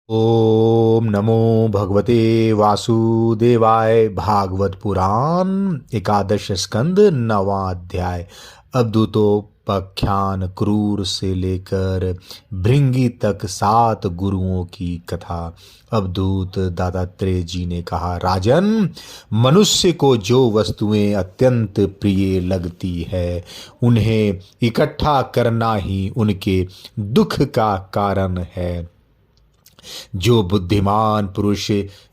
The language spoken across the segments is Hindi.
ओम नमो भगवते वासुदेवाय। भागवत पुराण एकादश स्कंद नवां अध्याय। अवधूतोपाख्यान। क्रूर से लेकर भृंगी तक 7 गुरुओं की कथा। अवधूत दत्तात्रेय जी ने कहा, राजन, मनुष्य को जो वस्तुएं अत्यंत प्रिय लगती है उन्हें इकट्ठा करना ही उनके दुख का कारण है। जो बुद्धिमान पुरुष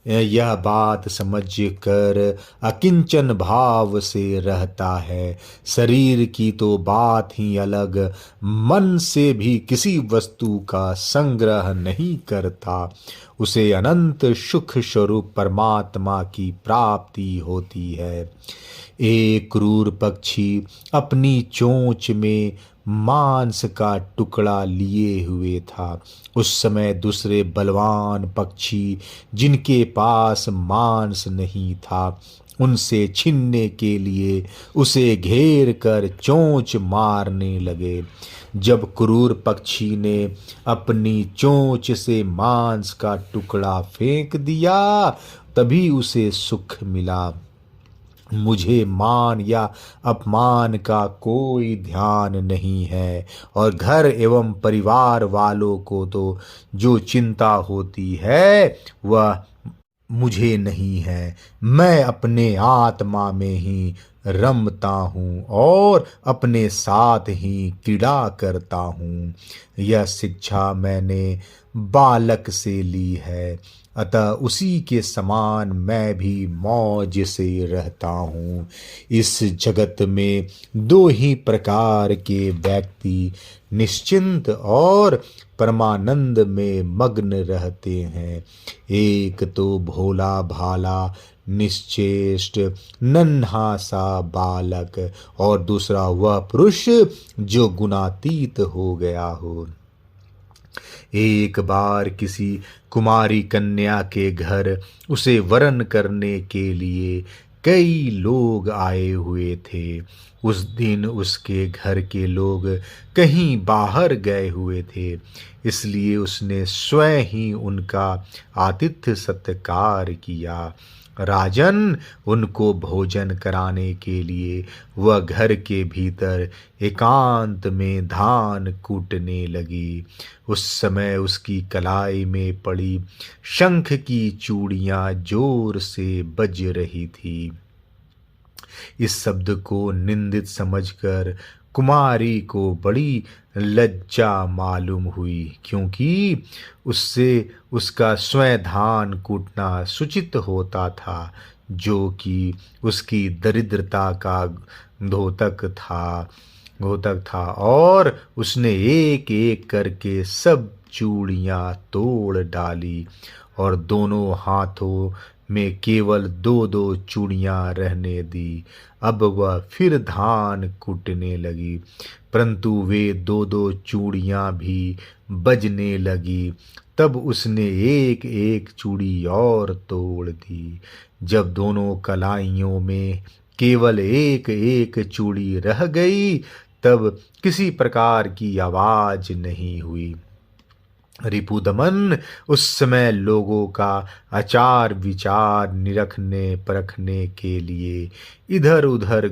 यह बात समझ कर अकिंचन भाव से रहता है, शरीर की तो बात ही अलग, मन से भी किसी वस्तु का संग्रह नहीं करता, उसे अनंत सुख स्वरूप परमात्मा की प्राप्ति होती है। एक क्रूर पक्षी अपनी चोंच में मांस का टुकड़ा लिए हुए था। उस समय दूसरे बलवान पक्षी, जिनके पास मांस नहीं था, उनसे छीनने के लिए उसे घेर कर चोंच मारने लगे। जब क्रूर पक्षी ने अपनी चोंच से मांस का टुकड़ा फेंक दिया, तभी उसे सुख मिला। मुझे मान या अपमान का कोई ध्यान नहीं है, और घर एवं परिवार वालों को तो जो चिंता होती है वह मुझे नहीं है। मैं अपने आत्मा में ही रमता हूँ और अपने साथ ही क्रीड़ा करता हूँ। यह शिक्षा मैंने बालक से ली है, अतः उसी के समान मैं भी मौज से रहता हूँ। इस जगत में 2 ही प्रकार के व्यक्ति निश्चिंत और परमानंद में मग्न रहते हैं। एक तो भोला भाला निश्चेष्ट नन्हा सा बालक, और दूसरा वह पुरुष जो गुणातीत हो गया हो। एक बार किसी कुमारी कन्या के घर उसे वरण करने के लिए कई लोग आए हुए थे। उस दिन उसके घर के लोग कहीं बाहर गए हुए थे, इसलिए उसने स्वयं ही उनका आतिथ्य सत्कार किया। राजन, उनको भोजन कराने के लिए वह घर के भीतर एकांत में धान कूटने लगी। उस समय उसकी कलाई में पड़ी शंख की चूड़ियां जोर से बज रही थी। इस शब्द को निंदित समझकर कुमारी को बड़ी लज्जा मालूम हुई, क्योंकि उससे उसका स्वयं धान कूटना सूचित होता था, जो कि उसकी दरिद्रता का द्योतक था। और उसने एक एक करके सब चूड़ियां तोड़ डाली और दोनों हाथों में केवल 2-2 चूड़ियां रहने दी। अब वह फिर धान कूटने लगी, परंतु वे 2-2 चूड़ियां भी बजने लगी। तब उसने एक एक चूड़ी और तोड़ दी। जब दोनों कलाइयों में केवल एक एक चूड़ी रह गई, तब किसी प्रकार की आवाज नहीं हुई। रिपुदमन उस समय लोगों का आचार विचार निरखने परखने के लिए इधर उधर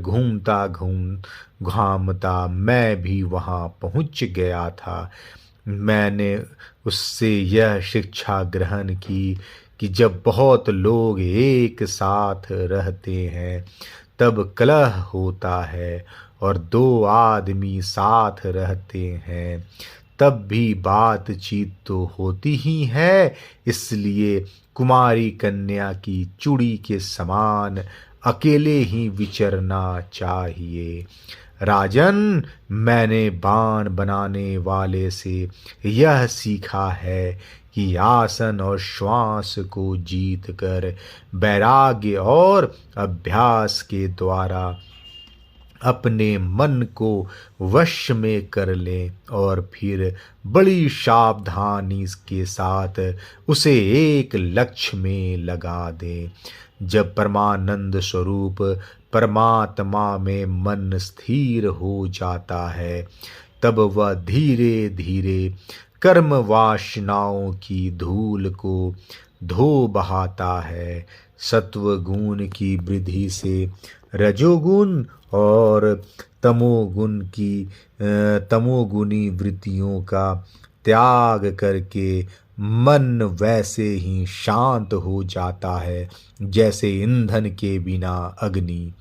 घामता मैं भी वहां पहुंच गया था। मैंने उससे यह शिक्षा ग्रहण की कि जब बहुत लोग एक साथ रहते हैं तब कलह होता है, और 2 आदमी साथ रहते हैं तब भी बातचीत तो होती ही है। इसलिए कुमारी कन्या की चूड़ी के समान अकेले ही विचरना चाहिए। राजन, मैंने बाण बनाने वाले से यह सीखा है कि आसन और श्वास को जीत कर वैराग्य और अभ्यास के द्वारा अपने मन को वश में कर लें और फिर बड़ी सावधानी के साथ उसे एक लक्ष्य में लगा दें। जब परमानंद स्वरूप परमात्मा में मन स्थिर हो जाता है, तब वह धीरे धीरे कर्म वासनाओं की धूल को धो बहाता है। सत्व गुण की वृद्धि से रजोगुण और तमोगुनी वृत्तियों का त्याग करके मन वैसे ही शांत हो जाता है जैसे ईंधन के बिना अग्नि।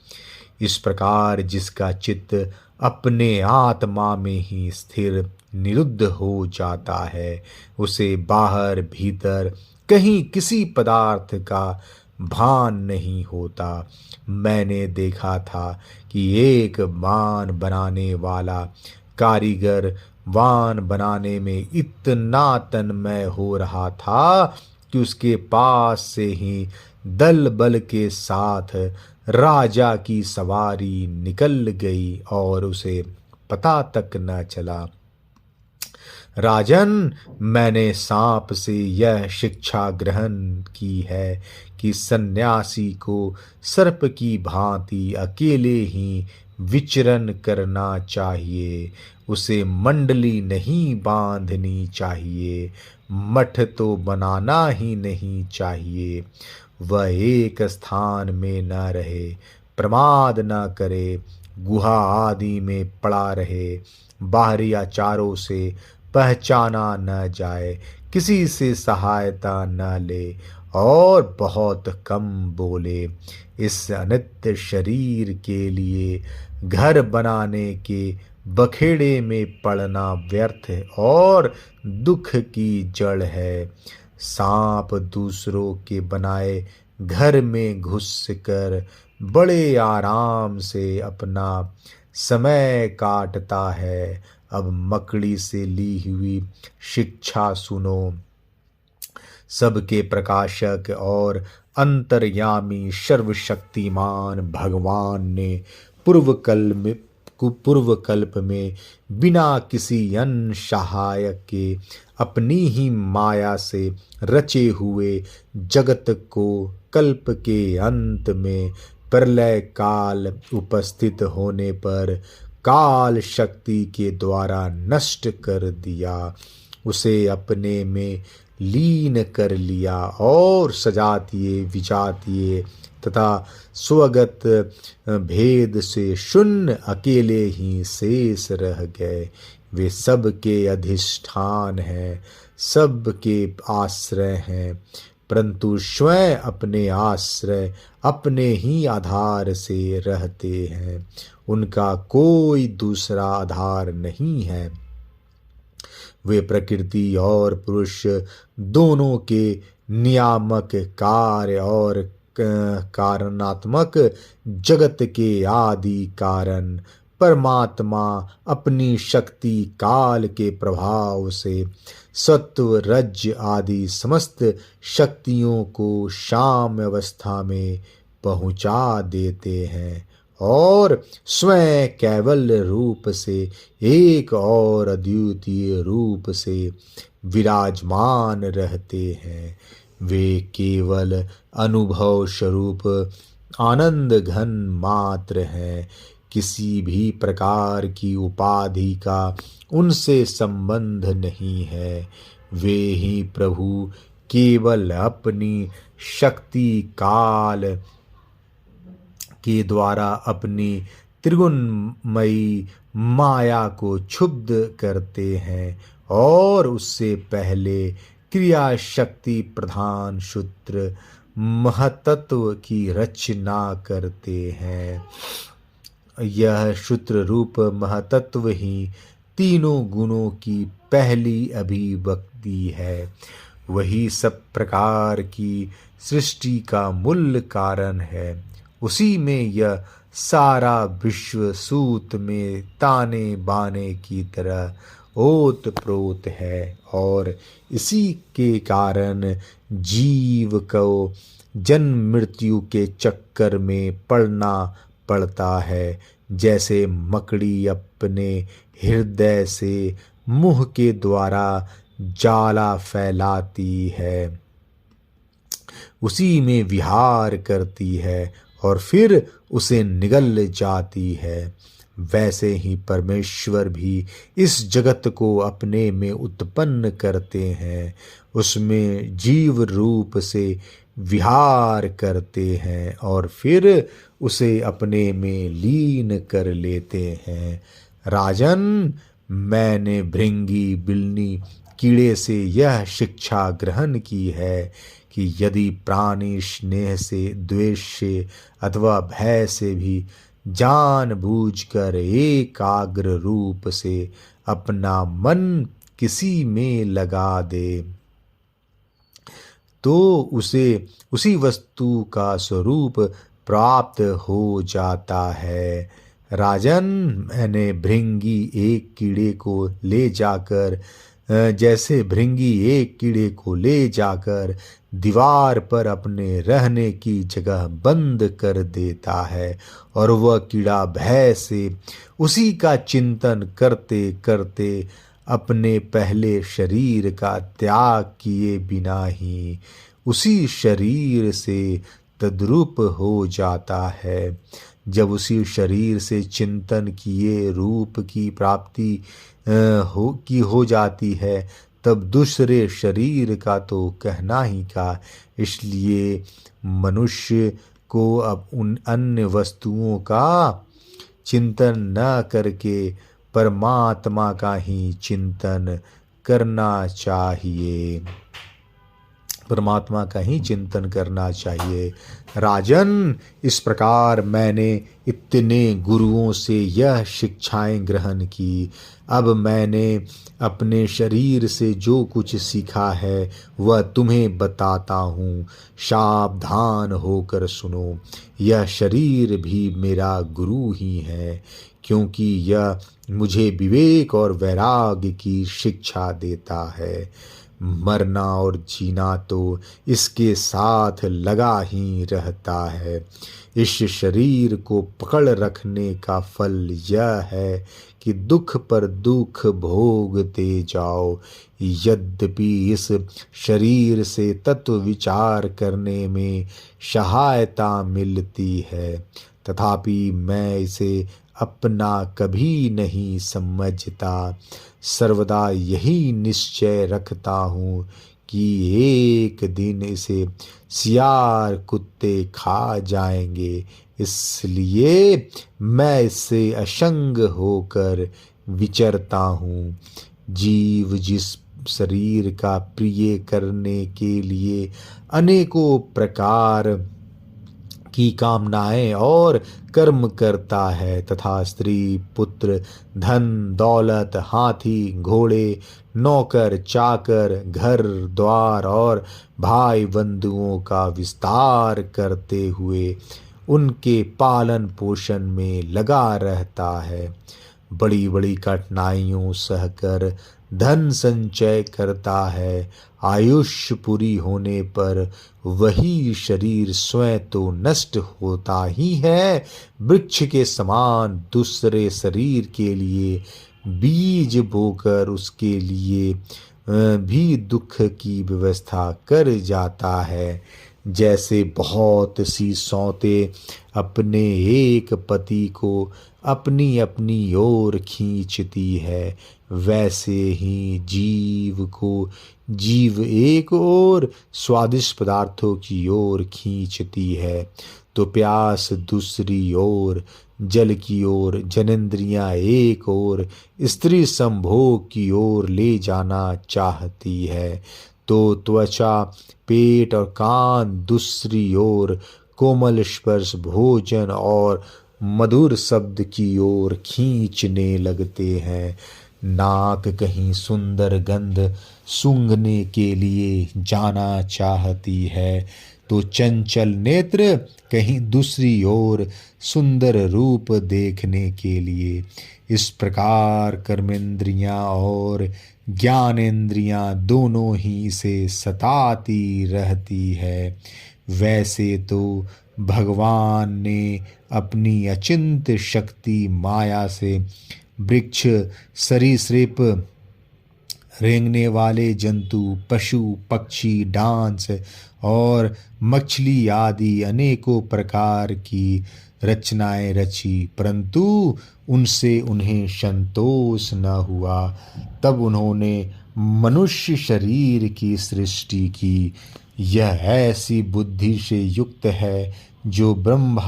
इस प्रकार जिसका चित्त अपने आत्मा में ही स्थिर निरुद्ध हो जाता है, उसे बाहर भीतर कहीं किसी पदार्थ का भान नहीं होता। मैंने देखा था कि एक वान बनाने वाला कारीगर वान बनाने में इतना तन्मय हो रहा था कि उसके पास से ही दल बल के साथ राजा की सवारी निकल गई और उसे पता तक न चला। राजन, मैंने सांप से यह शिक्षा ग्रहण की है कि सन्यासी को सर्प की भांति अकेले ही विचरण करना चाहिए। उसे मंडली नहीं बांधनी चाहिए, मठ तो बनाना ही नहीं चाहिए। वह एक स्थान में न रहे, प्रमाद न करे, गुहा आदि में पड़ा रहे, बाहरी आचारों से पहचाना न जाए, किसी से सहायता न ले और बहुत कम बोले। इस अनित्य शरीर के लिए घर बनाने के बखेड़े में पड़ना व्यर्थ और दुख की जड़ है। सांप दूसरों के बनाए घर में घुसकर बड़े आराम से अपना समय काटता है। अब मकड़ी से ली हुई शिक्षा सुनो। सबके प्रकाशक और अंतर्यामी सर्वशक्तिमान भगवान ने पूर्व कल्प में बिना किसी अन्य सहायक के अपनी ही माया से रचे हुए जगत को कल्प के अंत में प्रलय काल उपस्थित होने पर काल शक्ति के द्वारा नष्ट कर दिया। उसे अपने में लीन कर लिया और सजातीय विजातीय तथा स्वगत भेद से शून्य अकेले ही शेष रह गए। वे सबके अधिष्ठान हैं, सबके आश्रय हैं, परंतु स्वयं अपने आश्रय अपने ही आधार से रहते हैं। उनका कोई दूसरा आधार नहीं है। वे प्रकृति और पुरुष दोनों के नियामक कार्य और कारणात्मक जगत के आदि कारण परमात्मा अपनी शक्ति काल के प्रभाव से सत्व रज आदि समस्त शक्तियों को शाम अवस्था में पहुंचा देते हैं और स्वयं कैवल्य रूप से एक और अद्वितीय रूप से विराजमान रहते हैं। वे केवल अनुभव स्वरूप आनंद घन मात्र हैं। किसी भी प्रकार की उपाधि का उनसे संबंध नहीं है। वे ही प्रभु केवल अपनी शक्ति काल के द्वारा अपनी त्रिगुणमयी माया को क्षुब्ध करते हैं और उससे पहले क्रिया शक्ति प्रधान सूत्र महतत्व की रचना करते हैं। यह सूत्र रूप महतत्व ही तीनों गुणों की पहली अभिव्यक्ति है। वही सब प्रकार की सृष्टि का मूल कारण है। उसी में यह सारा विश्व सूत में ताने बाने की तरह ओत प्रोत है और इसी के कारण जीव को जन्म मृत्यु के चक्कर में पड़ना पड़ता है। जैसे मकड़ी अपने हृदय से मुंह के द्वारा जाला फैलाती है, उसी में विहार करती है और फिर उसे निगल जाती है। वैसे ही परमेश्वर भी इस जगत को अपने में उत्पन्न करते हैं, उसमें जीव रूप से विहार करते हैं और फिर उसे अपने में लीन कर लेते हैं। राजन, मैंने भृंगी, बिल्ली, कीड़े से यह शिक्षा ग्रहण की है कि यदि प्राणी स्नेह से, द्वेष से अथवा भय से भी जानबूझकर एकाग्र रूप से अपना मन किसी में लगा दे तो उसे उसी वस्तु का स्वरूप प्राप्त हो जाता है। राजन, मैंने भृंगी एक कीड़े को ले जाकर जैसे भृंगी एक कीड़े को ले जाकर दीवार पर अपने रहने की जगह बंद कर देता है और वह कीड़ा भय से उसी का चिंतन करते करते अपने पहले शरीर का त्याग किए बिना ही उसी शरीर से तद्रूप हो जाता है। जब उसी शरीर से चिंतन किए रूप की प्राप्ति हो जाती है, तब दूसरे शरीर का तो कहना ही का। इसलिए मनुष्य को अब उन अन्य वस्तुओं का चिंतन न करके परमात्मा का ही चिंतन करना चाहिए, परमात्मा का ही चिंतन करना चाहिए। राजन, इस प्रकार मैंने इतने गुरुओं से यह शिक्षाएं ग्रहण की। अब मैंने अपने शरीर से जो कुछ सीखा है वह तुम्हें बताता हूँ। सावधान होकर सुनो। यह शरीर भी मेरा गुरु ही है, क्योंकि यह मुझे विवेक और वैराग्य की शिक्षा देता है। मरना और जीना तो इसके साथ लगा ही रहता है। इस शरीर को पकड़ रखने का फल यह है कि दुख पर दुख भोगते जाओ। यद्यपि इस शरीर से तत्व विचार करने में सहायता मिलती है, तथापि मैं इसे अपना कभी नहीं समझता। सर्वदा यही निश्चय रखता हूँ कि एक दिन इसे सियार कुत्ते खा जाएंगे, इसलिए मैं इससे असंग होकर विचरता हूँ। जीव जिस शरीर का प्रिय करने के लिए अनेकों प्रकार की कामनाएं और कर्म करता है तथा स्त्री, पुत्र, धन, दौलत, हाथी, घोड़े, नौकर, चाकर, घर द्वार और भाई बंधुओं का विस्तार करते हुए उनके पालन पोषण में लगा रहता है। बड़ी बड़ी कठिनाइयों सहकर धन संचय करता है। आयुष्य पूरी होने पर वही शरीर स्वयं तो नष्ट होता ही है, वृक्ष के समान दूसरे शरीर के लिए बीज बोकर उसके लिए भी दुख की व्यवस्था कर जाता है। जैसे बहुत सी सौतें अपने एक पति को अपनी अपनी ओर खींचती है, वैसे ही जीव एक और स्वादिष्ट पदार्थों की ओर खींचती है तो प्यास दूसरी ओर, जल की ओर, जनेंद्रियां एक ओर, स्त्री संभोग की ओर ले जाना चाहती है तो त्वचा, पेट और कान दूसरी ओर, कोमल स्पर्श, भोजन और मधुर शब्द की ओर खींचने लगते हैं। नाक कहीं सुंदर गंध सूंघने के लिए जाना चाहती है तो चंचल नेत्र कहीं दूसरी ओर सुंदर रूप देखने के लिए। इस प्रकार कर्मेंद्रियां और ज्ञानेंद्रियां दोनों ही से सताती रहती है। वैसे तो भगवान ने अपनी अचिंत्य शक्ति माया से वृक्ष, सरीसृप, रेंगने वाले जंतु, पशु, पक्षी, डांस और मछली आदि अनेकों प्रकार की रचनाएं रची, परंतु उनसे उन्हें संतोष न हुआ। तब उन्होंने मनुष्य शरीर की सृष्टि की। यह ऐसी बुद्धि से युक्त है जो ब्रह्म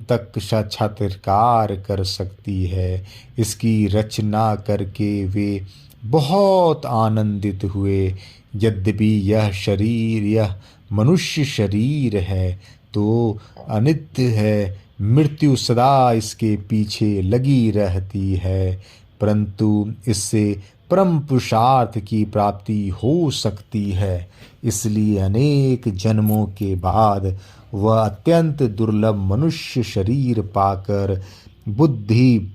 तक साक्षात्कार कर सकती है। इसकी रचना करके वे बहुत आनंदित हुए। यद्यपि यह मनुष्य शरीर है तो अनित्य है, मृत्यु सदा इसके पीछे लगी रहती है, परंतु इससे परम पुरुषार्थ की प्राप्ति हो सकती है। इसलिए अनेक जन्मों के बाद वह अत्यंत दुर्लभ मनुष्य शरीर पाकर बुद्धिमान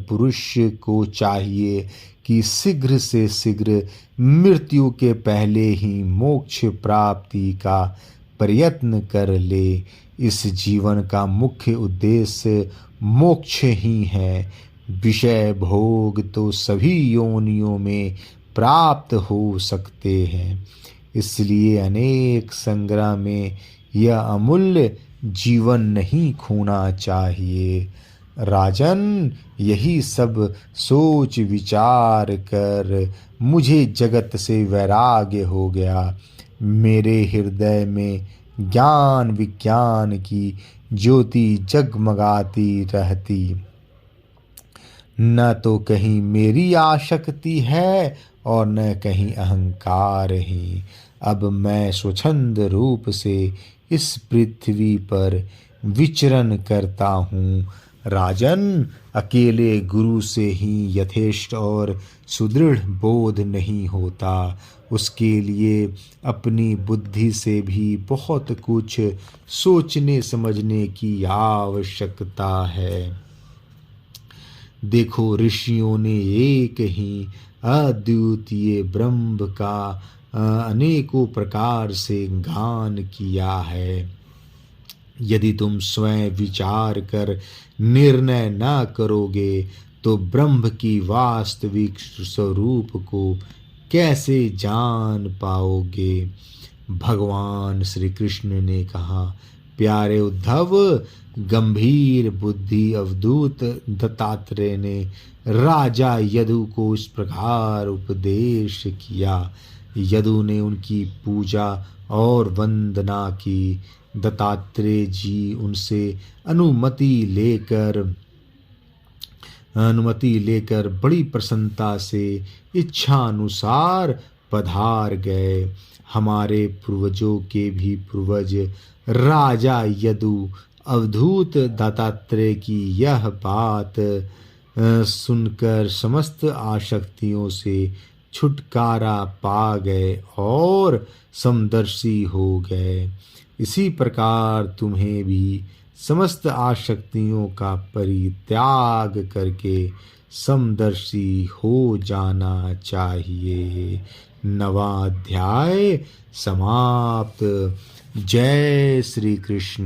पुरुष को चाहिए कि शीघ्र से शीघ्र मृत्यु के पहले ही मोक्ष प्राप्ति का प्रयत्न कर ले। इस जीवन का मुख्य उद्देश्य मोक्ष ही है। विषय भोग तो सभी योनियों में प्राप्त हो सकते हैं, इसलिए अनेक संग्राम में यह अमूल्य जीवन नहीं खोना चाहिए। राजन, यही सब सोच विचार कर मुझे जगत से वैराग्य हो गया। मेरे हृदय में ज्ञान विज्ञान की ज्योति जगमगाती रहती, न तो कहीं मेरी आसक्ति है और न कहीं अहंकार ही। अब मैं स्वच्छंद रूप से इस पृथ्वी पर विचरण करता हूँ। राजन, अकेले गुरु से ही यथेष्ट और सुदृढ़ बोध नहीं होता, उसके लिए अपनी बुद्धि से भी बहुत कुछ सोचने समझने की आवश्यकता है। देखो, ऋषियों ने एक ही अद्वितीय ब्रह्म का अनेकों प्रकार से गान किया है। यदि तुम स्वयं विचार कर निर्णय न करोगे तो ब्रह्म की वास्तविक स्वरूप को कैसे जान पाओगे। भगवान श्री कृष्ण ने कहा, प्यारे उद्धव, गंभीर बुद्धि अवधूत दत्तात्रेय ने राजा यदु को इस प्रकार उपदेश किया। यदु ने उनकी पूजा और वंदना की। दत्तात्रेय जी उनसे अनुमति लेकर बड़ी प्रसन्नता से इच्छा अनुसार पधार गए। हमारे पूर्वजों के भी पूर्वज राजा यदु अवधूत दत्तात्रेय की यह बात सुनकर समस्त आसक्तियों से छुटकारा पा गए और समदर्शी हो गए। इसी प्रकार तुम्हें भी समस्त आसक्तियों का परित्याग करके समदर्शी हो जाना चाहिए। 9वां अध्याय समाप्त। जय श्री कृष्ण।